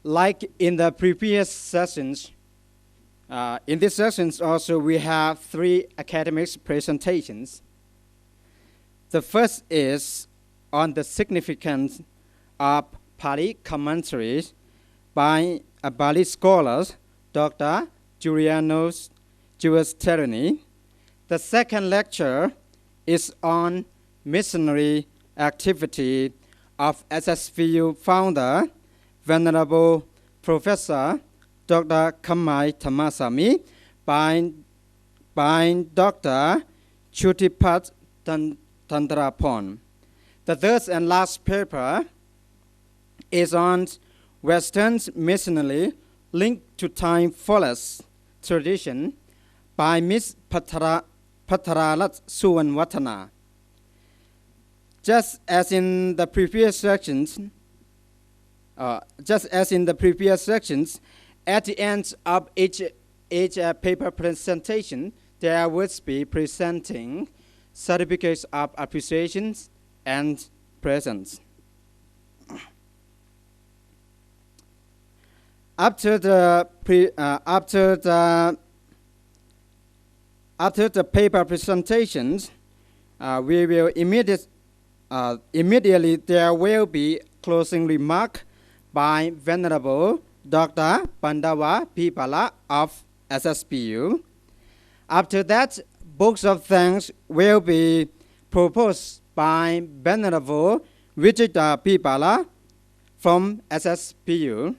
like in the previous sessions, in these sessions also we have 3 academic presentations. The first is on the significance of Pali commentaries by a Pali scholar, Dr. Giuliano Giuliani. The second lecture is on missionary activity of SSBU founder, Venerable Professor Dr. Khammai Dhammasami by Dr. Chutipat Tandrapon. The third and last paper is on Western missionary linked to time forest tradition by Ms. Patharalat Suwanwatana. Just as in the previous sections, at the end of each paper presentation, there would be presenting certificates of appreciations and presents. After the paper presentations, we will immediately there will be closing remark by Venerable Dr. Pandawa Pipala of SSBU. After that, books of thanks will be proposed by Venerable Vijita Pipala from SSBU.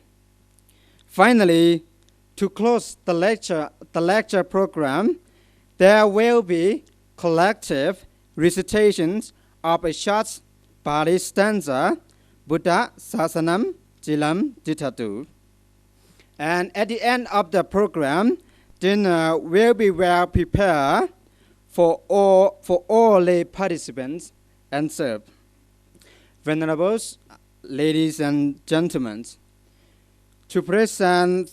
Finally, to close the lecture program, there will be collective recitations of a short Pali stanza, Buddha Sasanam Jilam Ditatu. And at the end of the program, dinner will be well prepared for all lay participants and served. Venerables, ladies and gentlemen, to commence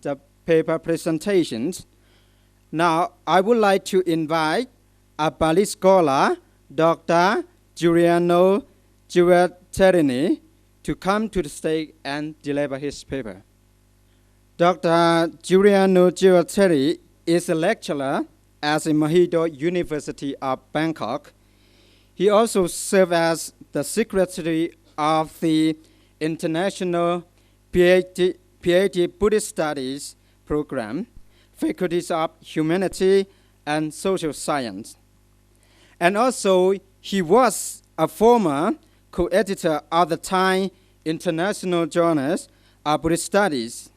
the paper presentations, now I would like to invite a Pali scholar, Dr. Giuliano Giuliani, to come to the stage and deliver his paper. Dr. Giuliano Giuliani is a lecturer at the Mahidol University of Bangkok. He also served as the secretary of the International PhD Buddhist Studies Program, Faculties of Humanity and Social Science. And also, he was a former co-editor of the Thai International Journals of Buddhist Studies.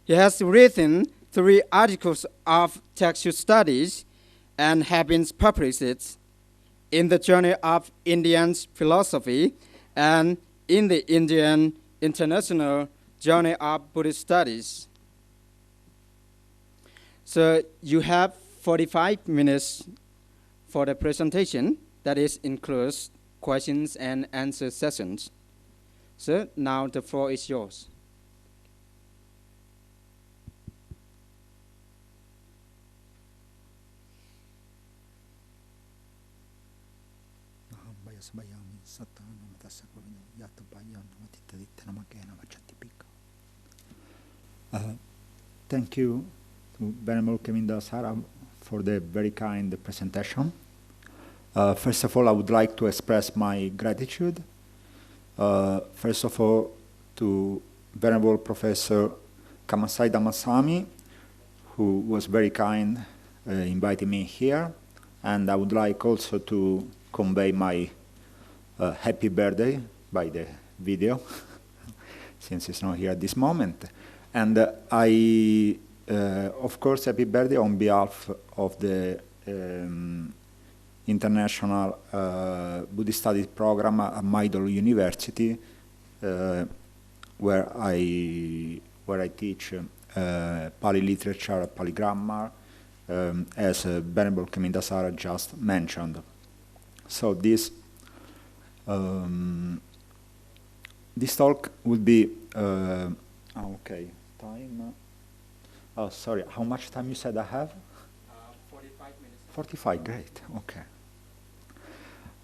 He has written 3 articles of textual studies and have been published in the Journal of Indian Philosophy and in the Indian International Journal of Buddhist Studies. So you have 45 minutes for the presentation. That includes questions and answer sessions. So now the floor is yours. Thank you to Venerable Kemindasara for the very kind presentation. First of all, I would like to express my gratitude. First of all, to Venerable Professor Kamasai Dhammasami, who was very kind inviting me here. And I would like also to convey my happy birthday by the video, since it's not here at this moment. And of course, happy birthday on behalf of the International Buddhist Studies Program at Mahidol University, where I teach Pali literature, Pali grammar, as Venerable Kemindasara just mentioned. So this talk will be okay. Time. Oh, sorry. How much time you said I have? 45 minutes. 45. Great. Okay.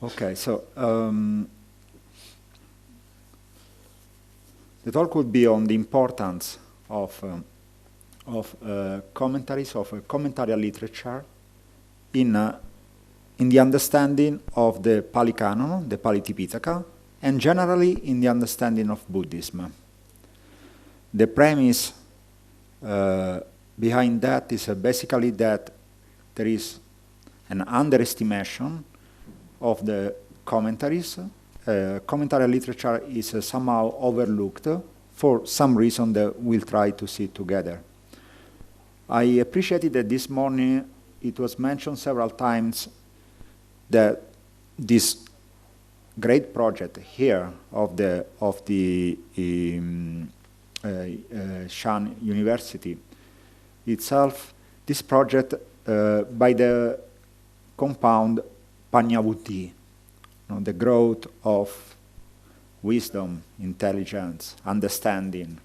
Okay. So The talk would be on the importance of commentaries, of commentarial literature in the understanding of the Pali Canon, the Pali Tipitaka, and generally in the understanding of Buddhism. The premise behind that is basically that there is an underestimation of the commentaries. Commentarial literature is somehow overlooked for some reason that we'll try to see together. I appreciated that this morning it was mentioned several times that this great project here of the Shan University itself, this project by the compound Panyavuti, the growth of wisdom, intelligence, understanding,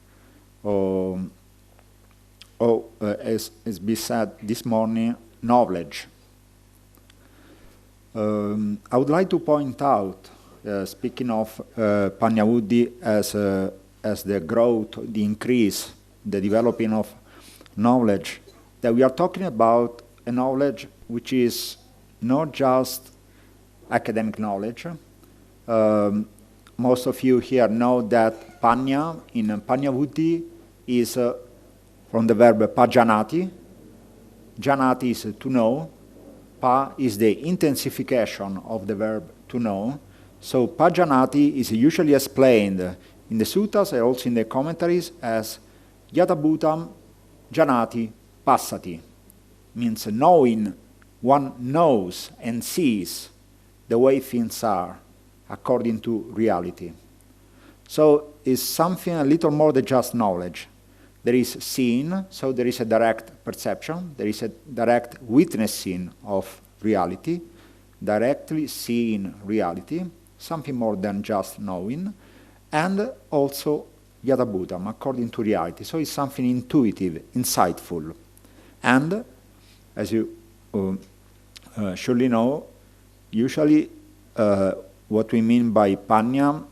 as we said this morning, knowledge. I would like to point out, speaking of Panyavuti as the growth, the increase, the developing of knowledge, that we are talking about a knowledge which is not just academic knowledge. Most of you here know that Panya in Panyavuti is from the verb pajanati. Janati is to know. Pa is the intensification of the verb to know. So pajanati is usually explained in the suttas and also in the commentaries as yatabhutam janati passati. Means knowing, one knows and sees the way things are according to reality. So it's something a little more than just knowledge. There is seeing, so there is a direct perception, there is a direct witnessing of reality, directly seeing reality, something more than just knowing, and also yatabhutam, according to reality. So it's something intuitive, insightful. And, as you surely know, usually what we mean by panya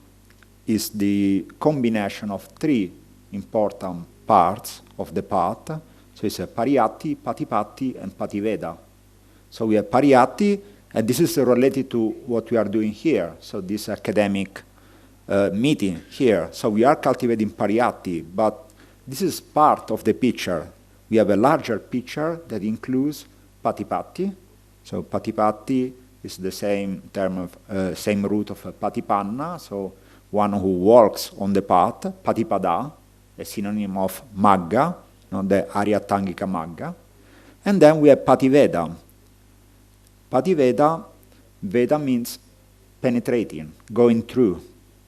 is the combination of three important parts of the path. So it's a pariyatti, patipatti, and pativeda. So we have pariyatti, and this is related to what we are doing here. So this academic meeting here. So we are cultivating pariyatti, but this is part of the picture. We have a larger picture that includes patipatti. So patipatti is the same term of same root of patipanna. So one who walks on the path. Patipada, a synonym of magga, the Arya-Tangika magga. And then we have pativeda. Pativeda, veda means penetrating, going through.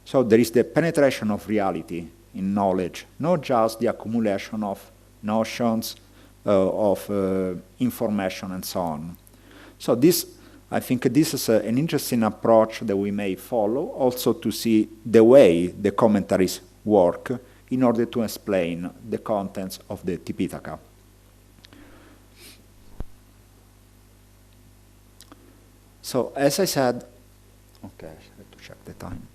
So there is the penetration of reality in knowledge, not just the accumulation of notions, of information and so on. So this, I think this is an interesting approach that we may follow, also to see the way the commentaries work in order to explain the contents of the Tipitaka. So as I said, okay, I have to check the time.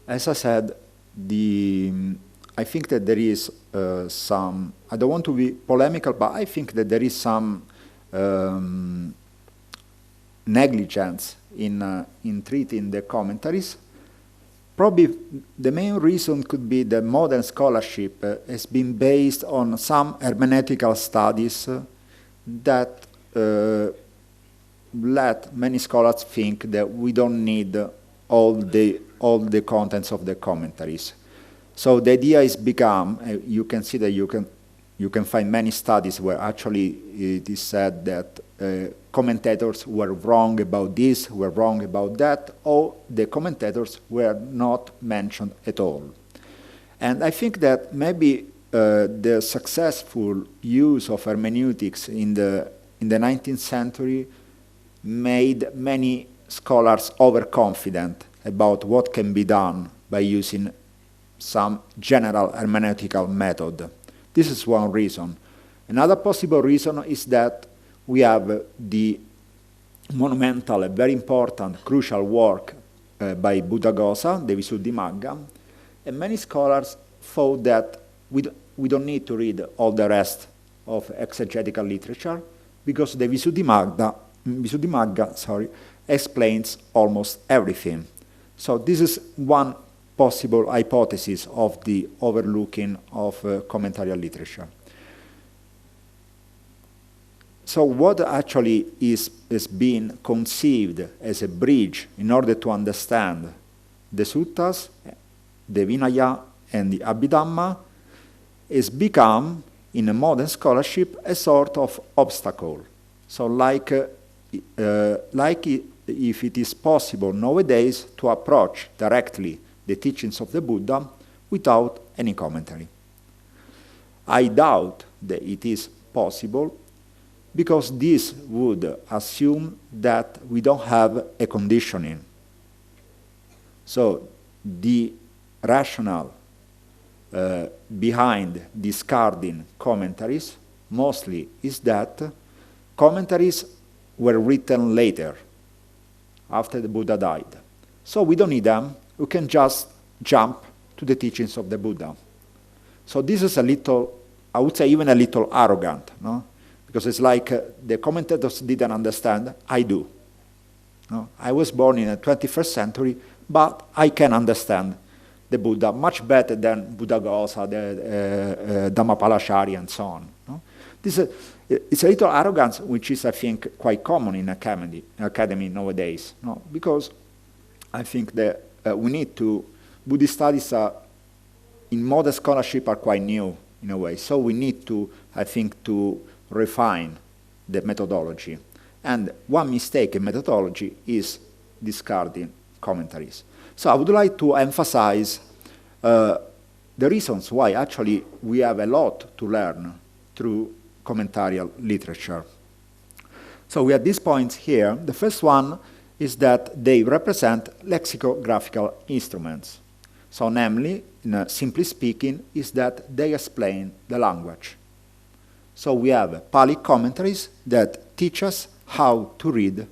As I said, I think that there is some, I don't want to be polemical, but I think that there is some negligence in treating the commentaries. Probably the main reason could be that modern scholarship has been based on some hermeneutical studies that let many scholars think that we don't need all the contents of the commentaries. So the idea is become, you can see that you can find many studies where actually it is said that commentators were wrong about this, were wrong about that, or the commentators were not mentioned at all. And I think that maybe the successful use of hermeneutics in the 19th century made many scholars overconfident about what can be done by using some general hermeneutical method. This is one reason. Another possible reason is that we have the monumental, a very important, crucial work by Buddhaghosa, the Visuddhimagga, and many scholars thought that we don't need to read all the rest of exegetical literature because the Visuddhimagga explains almost everything. So this is one possible hypothesis of the overlooking of commentarial literature. So what actually is being conceived as a bridge in order to understand the suttas, the Vinaya, and the Abhidhamma is become, in a modern scholarship, a sort of obstacle. So like if it is possible nowadays to approach directly the teachings of the Buddha without any commentary. I doubt that it is possible because this would assume that we don't have a conditioning. So the rationale behind discarding commentaries mostly is that commentaries were written later, after the Buddha died. So we don't need them, we can just jump to the teachings of the Buddha. So this is a little, I would say even a little arrogant, no? Because it's like the commentators didn't understand, I do. No? I was born in the 21st century, but I can understand the Buddha much better than Buddhaghosa, the Dhammapalachari, and so on. No? It's a little arrogance, which is, I think, quite common in academy nowadays. No? Because I think that we need to, Buddhist studies in modern scholarship are quite new in a way. So we need to, I think, to refine the methodology. And one mistake in methodology is discarding commentaries. So I would like to emphasize the reasons why actually we have a lot to learn through commentarial literature. So we have these points here. The first one is that they represent lexicographical instruments. So namely, simply speaking, is that they explain the language. So we have Pali commentaries that teach us how to read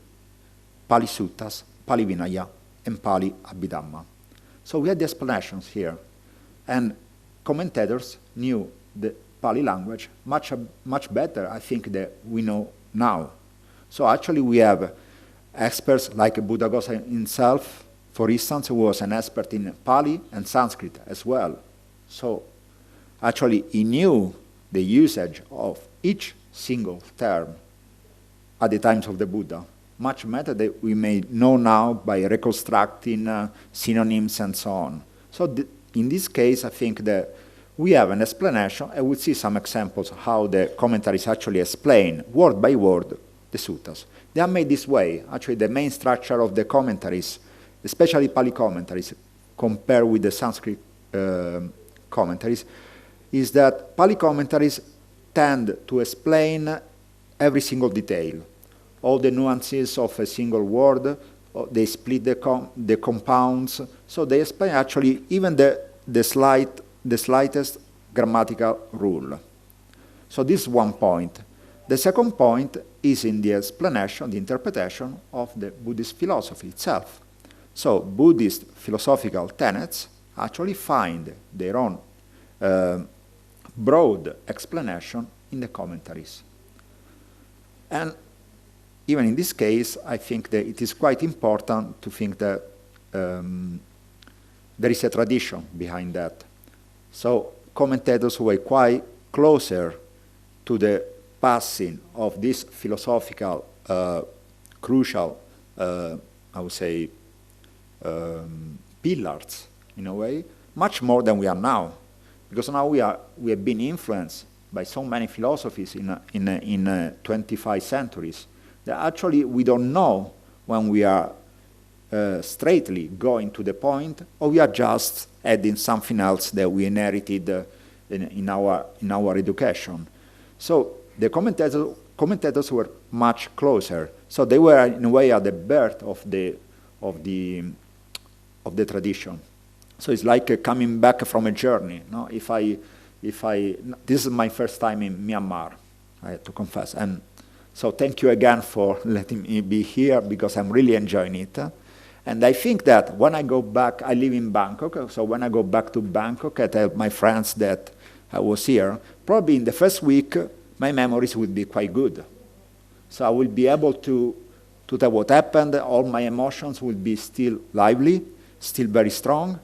Pali Suttas, Pali Vinaya, and Pali Abhidhamma. So we had the explanations here. And commentators knew the Pali language much better, I think, than we know now. So actually we have experts like Buddhaghosa himself, for instance, who was an expert in Pali and Sanskrit as well. So actually he knew the usage of each single term at the times of the Buddha, much better than we may know now by reconstructing synonyms and so on. So in this case, I think that we have an explanation, and we'll see some examples of how the commentaries actually explain, word by word, the suttas. They are made this way. Actually, the main structure of the commentaries, especially Pali commentaries, compared with the Sanskrit commentaries, is that Pali commentaries tend to explain every single detail, all the nuances of a single word. They split the compounds, so they explain actually even the slightest grammatical rule. So this is one point. The second point is in the explanation, the interpretation of the Buddhist philosophy itself. So Buddhist philosophical tenets actually find their own broad explanation in the commentaries. And even in this case, I think that it is quite important to think that there is a tradition behind that. So commentators who were quite closer to the passing of these philosophical crucial, I would say, pillars in a way, much more than we are now, because now we have been influenced by so many philosophies in 25 centuries that actually we don't know when we are straightly going to the point, or we are just adding something else that we inherited in our education. So the commentators were much closer. So they were in a way at the birth of the tradition. So it's like coming back from a journey. No? This is my first time in Myanmar, I have to confess. And so thank you again for letting me be here, because I'm really enjoying it. And I think that when I go back, I live in Bangkok, so when I go back to Bangkok, I tell my friends that I was here, probably in the first week, my memories will be quite good. So I will be able to tell what happened, all my emotions will be still lively, still very strong.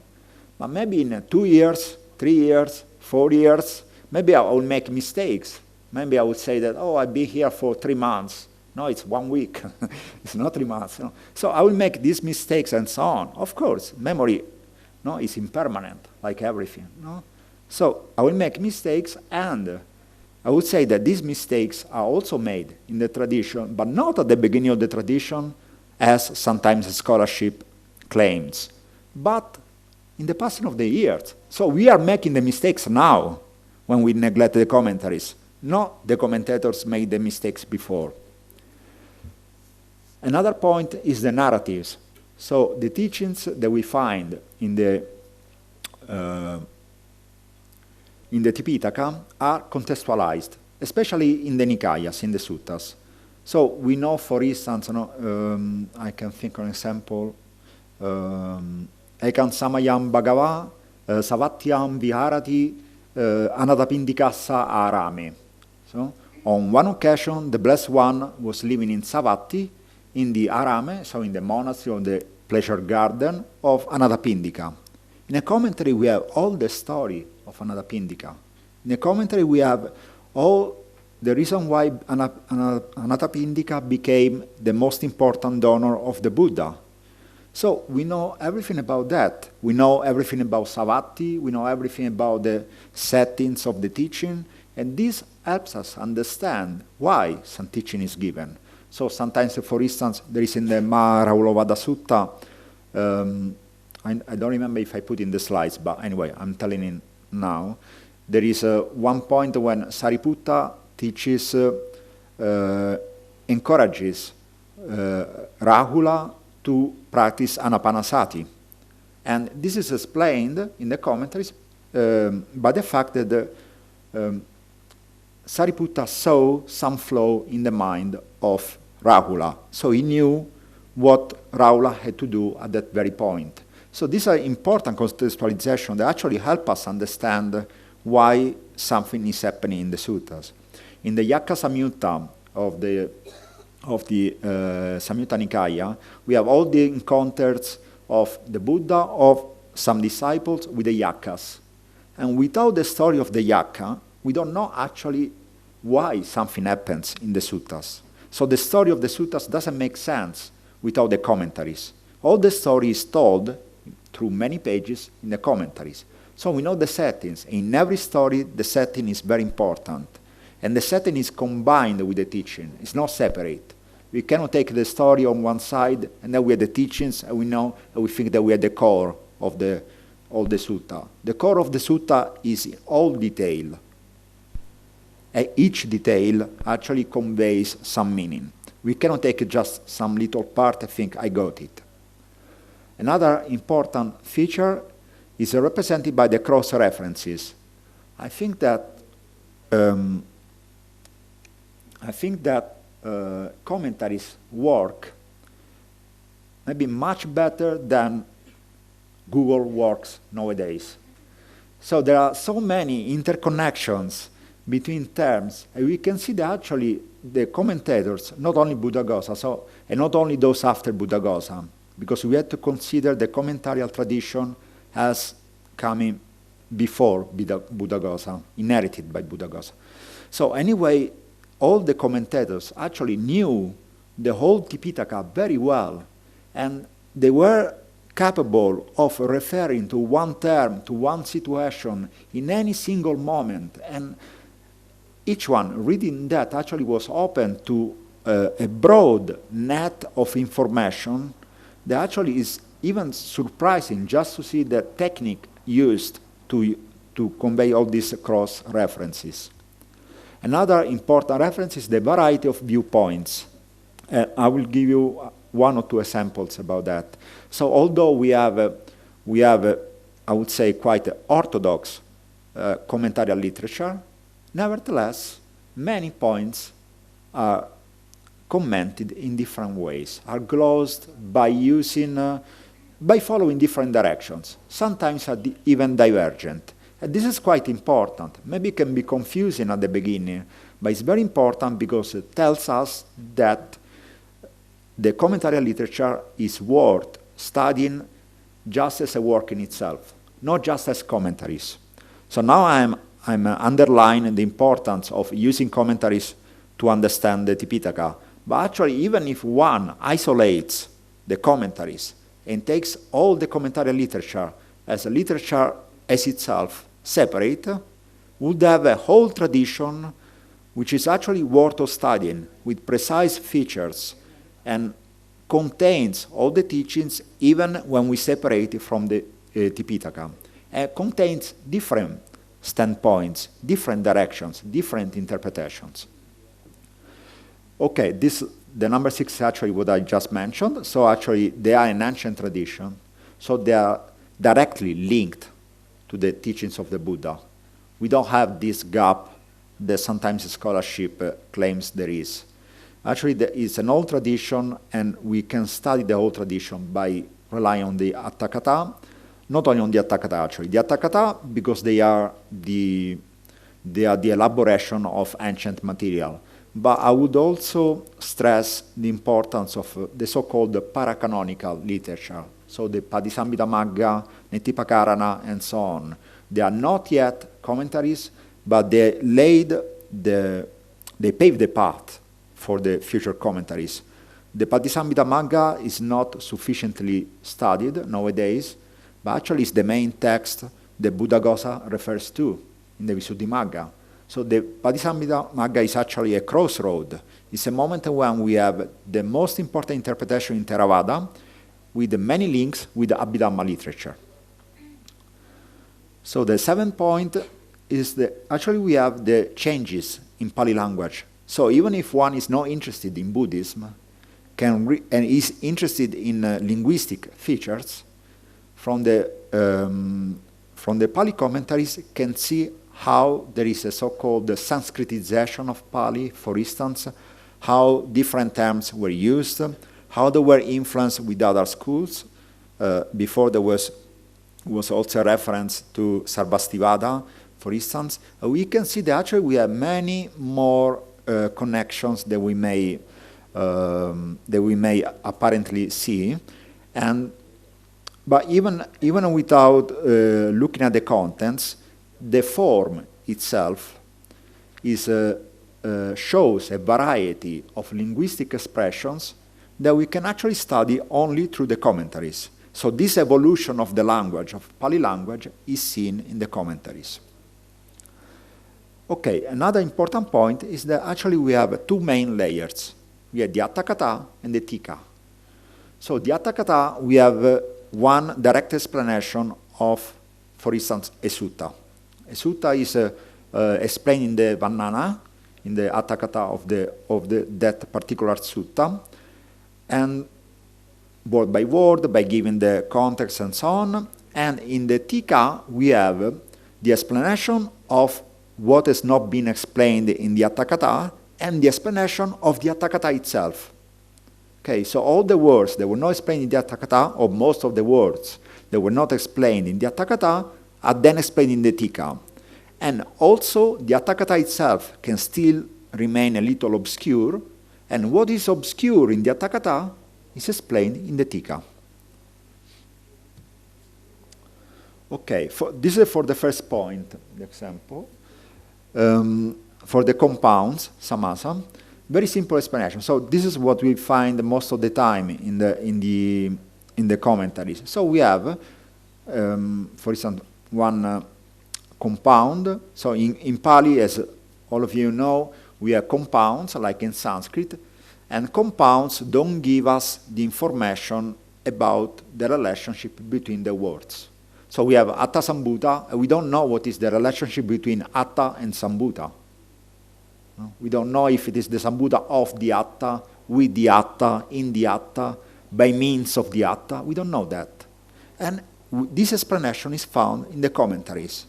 But maybe in 2 years, 3 years, 4 years, maybe I will make mistakes. Maybe I would say that, oh, I've been here for 3 months. No, it's 1 week. It's not 3 months. No. So I will make these mistakes and so on. Of course, memory is impermanent, like everything. No? So I will make mistakes, and I would say that these mistakes are also made in the tradition, but not at the beginning of the tradition, as sometimes scholarship claims, but in the passing of the years. So we are making the mistakes now when we neglect the commentaries, not the commentators made the mistakes before. Another point is the narratives. So the teachings that we find in the Tipitaka are contextualized, especially in the Nikayas, in the suttas. So we know, for instance, I can think of an example, Ekam Samayam Bhagava, Savatyam Viharati, Anadapindikasa Arame. So on one occasion, the Blessed One was living in Savatthi, in the Arame, so in the monastery of the pleasure garden of Anadapindika. In a commentary, we have all the story of Anadapindika. In the commentary, we have all the reason why Anadapindika became the most important donor of the Buddha. So we know everything about that. We know everything about Savatthi, we know everything about the settings of the teaching, and this helps us understand why some teaching is given. So sometimes, for instance, there is in the Maharaulovada Sutta, I don't remember if I put in the slides, but anyway, I'm telling it now. There is one point when Sariputta teaches, encourages Rahula to practice Anapanasati. And this is explained in the commentaries by the fact that Sariputta saw some flow in the mind of Rahula. So he knew what Rahula had to do at that very point. So these are important contextualization that actually help us understand why something is happening in the suttas. In the Yakka Samyutta of the Samyutta Nikaya, we have all the encounters of the Buddha, of some disciples with the Yakkas. And without the story of the Yakka, we don't know actually why something happens in the suttas. So the story of the suttas doesn't make sense without the commentaries. All the story is told through many pages in the commentaries. So we know the settings. In every story, the setting is very important. And the setting is combined with the teaching. It's not separate. We cannot take the story on one side, and then we have the teachings, and we know, and we think that we are the core of the sutta. The core of the sutta is all detail. And each detail actually conveys some meaning. We cannot take just some little part and think, I got it. Another important feature is represented by the cross-references. I think that commentaries work maybe much better than Google works nowadays. So there are so many interconnections between terms, and we can see that actually the commentators, not only Buddhaghosa, and not only those after Buddhaghosa, because we have to consider the commentarial tradition as coming before Buddhaghosa, inherited by Buddhaghosa. So anyway, all the commentators actually knew the whole Tipitaka very well, and they were capable of referring to one term, to one situation in any single moment, and each one reading that actually was open to a broad net of information that actually is even surprising just to see the technique used to convey all these cross-references. Another important reference is the variety of viewpoints. I will give you one or two examples about that. So although we have I would say, quite orthodox commentarial literature, nevertheless, many points are commented in different ways, are glozed by using, by following different directions, sometimes are even divergent. And this is quite important. Maybe it can be confusing at the beginning, but it's very important because it tells us that the commentarial literature is worth studying just as a work in itself, not just as commentaries. So now I'm underlining the importance of using commentaries to understand the Tipitaka. But actually, even if one isolates the commentaries and takes all the commentarial literature as a literature as itself, separate, would have a whole tradition which is actually worth of studying with precise features and contains all the teachings even when we separate it from the Tipitaka. Contains different standpoints, different directions, different interpretations. Okay, the number 6 is actually what I just mentioned. So actually they are an ancient tradition. So they are directly linked to the teachings of the Buddha. We don't have this gap that sometimes scholarship claims there is. Actually, there is an old tradition, and we can study the old tradition by relying on the Atthakatha, not only on the Atthakatha, actually. The Atthakatha, because they are the elaboration of ancient material. But I would also stress the importance of the so-called paracanonical literature. So the Padisambhita Magga, Netipakarana, and so on. They are not yet commentaries, but they paved the path for the future commentaries. The Padisambhita Magga is not sufficiently studied nowadays, but actually it's the main text that Buddhaghosa refers to in the Visuddhimagga. So the Padisambhita Magga is actually a crossroad. It's a moment when we have the most important interpretation in Theravada with many links with the Abhidhamma literature. So the 7th point is that actually we have the changes in Pali language. So even if one is not interested in Buddhism and is interested in linguistic features, from the Pali commentaries can see how there is a so-called Sanskritization of Pali, for instance, how different terms were used, how they were influenced with other schools. Before there was also a reference to Sarvastivada, for instance. We can see that actually we have many more connections that we may apparently see, but even without looking at the contents, the form itself shows a variety of linguistic expressions that we can actually study only through the commentaries. So this evolution of the language, of Pali language, is seen in the commentaries. Okay, another important point is that actually we have two main layers. We have the Atthakatha and the Tika. So the Atthakatha, we have one direct explanation of, for instance, a sutta. A sutta is explained in the Vannana, in the Atthakatha of that particular sutta, and word by word, by giving the context and so on. And in the Tika, we have the explanation of what has not been explained in the Atthakatha and the explanation of the Atthakatha itself. Okay, so all the words that were not explained in the Atthakatha, or most of the words that were not explained in the Atthakatha, are then explained in the Tika. And also, the Atthakatha itself can still remain a little obscure, and what is obscure in the Atthakatha is explained in the Tika. Okay, this is for the first point, the example. For the compounds, samasa, very simple explanation. So this is what we find most of the time in the commentaries. So we have, for instance, one compound. So in Pali, as all of you know, we have compounds, like in Sanskrit, and compounds don't give us the information about the relationship between the words. So we have Atta Sambhuta, and we don't know what is the relationship between Atta and Sambhuta. We don't know if it is the Sambhuta of the Atta, with the Atta, in the Atta, by means of the Atta. We don't know that. And this explanation is found in the commentaries.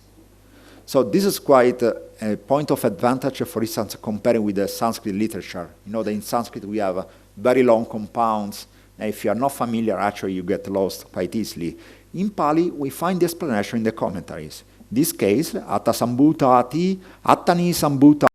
So this is quite a point of advantage, for instance, comparing with the Sanskrit literature. You know that in Sanskrit we have very long compounds, and if you are not familiar, actually you get lost quite easily. In Pali, we find the explanation in the commentaries. In this case, Atta Sambhuta Ati, Attani Sambhuta